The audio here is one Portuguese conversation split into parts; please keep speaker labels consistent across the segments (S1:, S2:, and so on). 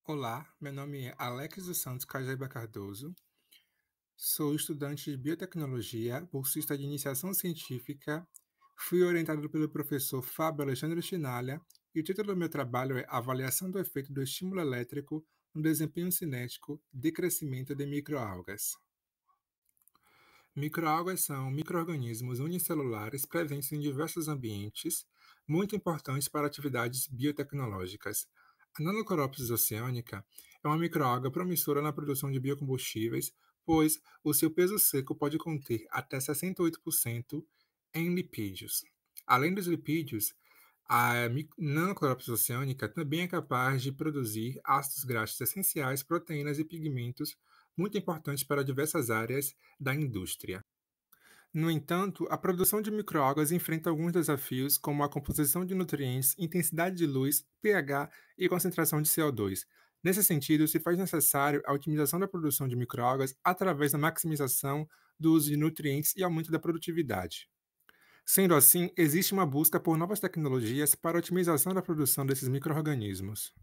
S1: Olá, meu nome é Alex dos Santos Cajaíba Cardoso, sou estudante de biotecnologia, bolsista de iniciação científica, fui orientado pelo professor Fábio Alexandre Chinalha e o título do meu trabalho é Avaliação do efeito do estímulo elétrico no desempenho cinético de crescimento de microalgas. Microalgas são micro-organismos unicelulares presentes em diversos ambientes, muito importantes para atividades biotecnológicas. A Nanocoropsis oceanica é uma microalga promissora na produção de biocombustíveis, pois o seu peso seco pode conter até 68% em lipídios. Além dos lipídios, a Nanocoropsis oceanica também é capaz de produzir ácidos graxos essenciais, proteínas e pigmentos muito importantes para diversas áreas da indústria. No entanto, a produção de microalgas enfrenta alguns desafios, como a composição de nutrientes, intensidade de luz, pH e concentração de CO2. Nesse sentido, se faz necessário a otimização da produção de microalgas através da maximização do uso de nutrientes e aumento da produtividade. Sendo assim, existe uma busca por novas tecnologias para a otimização da produção desses microorganismos.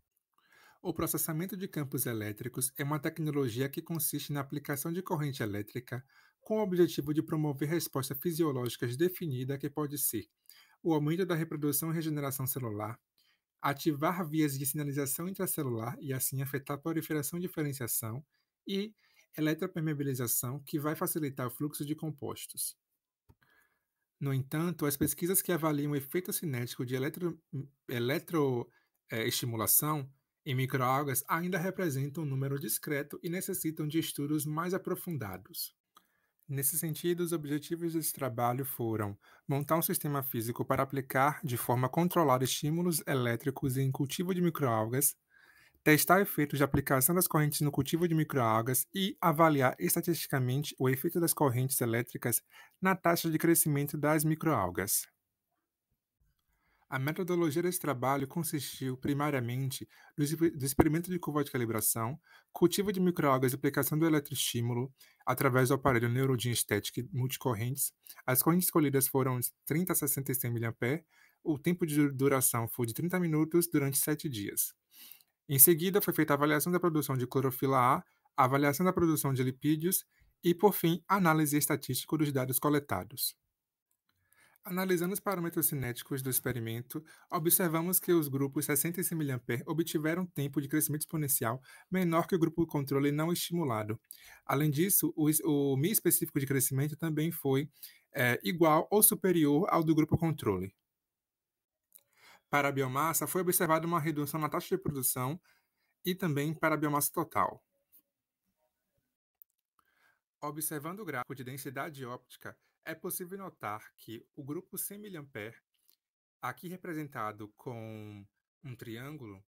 S1: O processamento de campos elétricos é uma tecnologia que consiste na aplicação de corrente elétrica com o objetivo de promover resposta fisiológica definida que pode ser o aumento da reprodução e regeneração celular, ativar vias de sinalização intracelular e assim afetar a proliferação e diferenciação, e eletropermeabilização, que vai facilitar o fluxo de compostos. No entanto, as pesquisas que avaliam o efeito cinético de eletroestimulação em microalgas ainda representam um número discreto e necessitam de estudos mais aprofundados. Nesse sentido, os objetivos desse trabalho foram montar um sistema físico para aplicar de forma controlada estímulos elétricos em cultivo de microalgas, testar efeitos de aplicação das correntes no cultivo de microalgas e avaliar estatisticamente o efeito das correntes elétricas na taxa de crescimento das microalgas. A metodologia desse trabalho consistiu, primariamente, do experimento de curva de calibração, cultivo de microalgas e aplicação do eletroestímulo através do aparelho Neurodynstatic multicorrentes. As correntes escolhidas foram de 30 a 66 mA. O tempo de duração foi de 30 minutos durante 7 dias. Em seguida, foi feita a avaliação da produção de clorofila A, a avaliação da produção de lipídios e, por fim, a análise estatística dos dados coletados. Analisando os parâmetros cinéticos do experimento, observamos que os grupos 65 mA obtiveram tempo de crescimento exponencial menor que o grupo controle não estimulado. Além disso, o Mi específico de crescimento também foi igual ou superior ao do grupo controle. Para a biomassa, foi observada uma redução na taxa de produção e também para a biomassa total. Observando o gráfico de densidade óptica, é possível notar que o grupo 100 mA, aqui representado com um triângulo,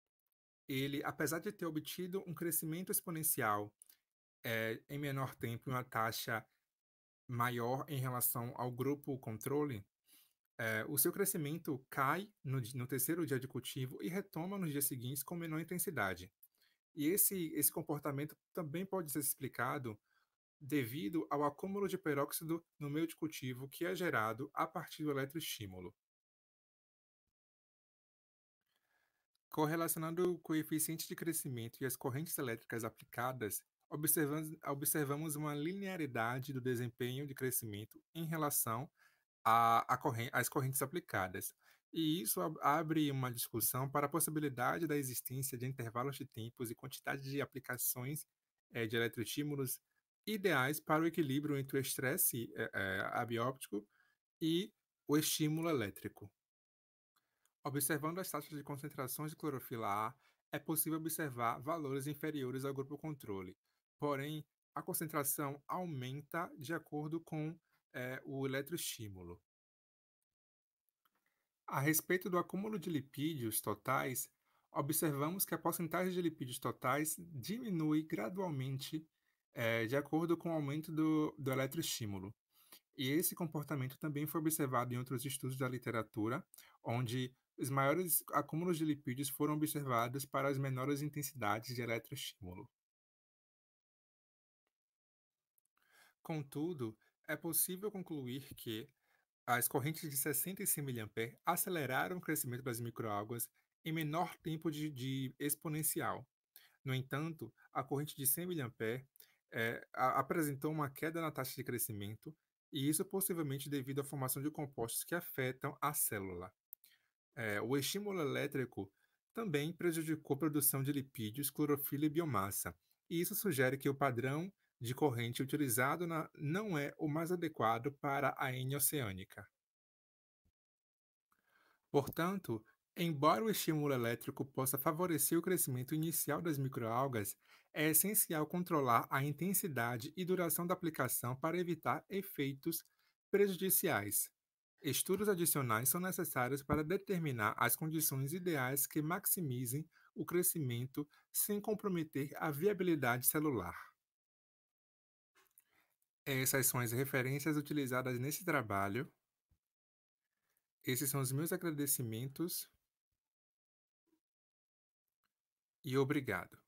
S1: ele, apesar de ter obtido um crescimento exponencial em menor tempo, em uma taxa maior em relação ao grupo controle, o seu crescimento cai no terceiro dia de cultivo e retoma nos dias seguintes com menor intensidade. E esse comportamento também pode ser explicado devido ao acúmulo de peróxido no meio de cultivo que é gerado a partir do eletroestímulo. Correlacionando o coeficiente de crescimento e as correntes elétricas aplicadas, observamos uma linearidade do desempenho de crescimento em relação às correntes aplicadas. E isso abre uma discussão para a possibilidade da existência de intervalos de tempos e quantidade de aplicações de eletroestímulos ideais para o equilíbrio entre o estresse abióptico e o estímulo elétrico. Observando as taxas de concentrações de clorofila A, é possível observar valores inferiores ao grupo controle. Porém, a concentração aumenta de acordo com o eletroestímulo. A respeito do acúmulo de lipídios totais, observamos que a porcentagem de lipídios totais diminui gradualmente de acordo com o aumento do eletroestímulo. E esse comportamento também foi observado em outros estudos da literatura, onde os maiores acúmulos de lipídios foram observados para as menores intensidades de eletroestímulo. Contudo, é possível concluir que as correntes de 65 mA aceleraram o crescimento das microalgas em menor tempo de exponencial. No entanto, a corrente de 100 mA apresentou uma queda na taxa de crescimento, e isso possivelmente devido à formação de compostos que afetam a célula. O estímulo elétrico também prejudicou a produção de lipídios, clorofila e biomassa, e isso sugere que o padrão de corrente utilizado não é o mais adequado para a N oceânica. Portanto, embora o estímulo elétrico possa favorecer o crescimento inicial das microalgas, é essencial controlar a intensidade e duração da aplicação para evitar efeitos prejudiciais. Estudos adicionais são necessários para determinar as condições ideais que maximizem o crescimento sem comprometer a viabilidade celular. Essas são as referências utilizadas nesse trabalho. Esses são os meus agradecimentos e obrigado.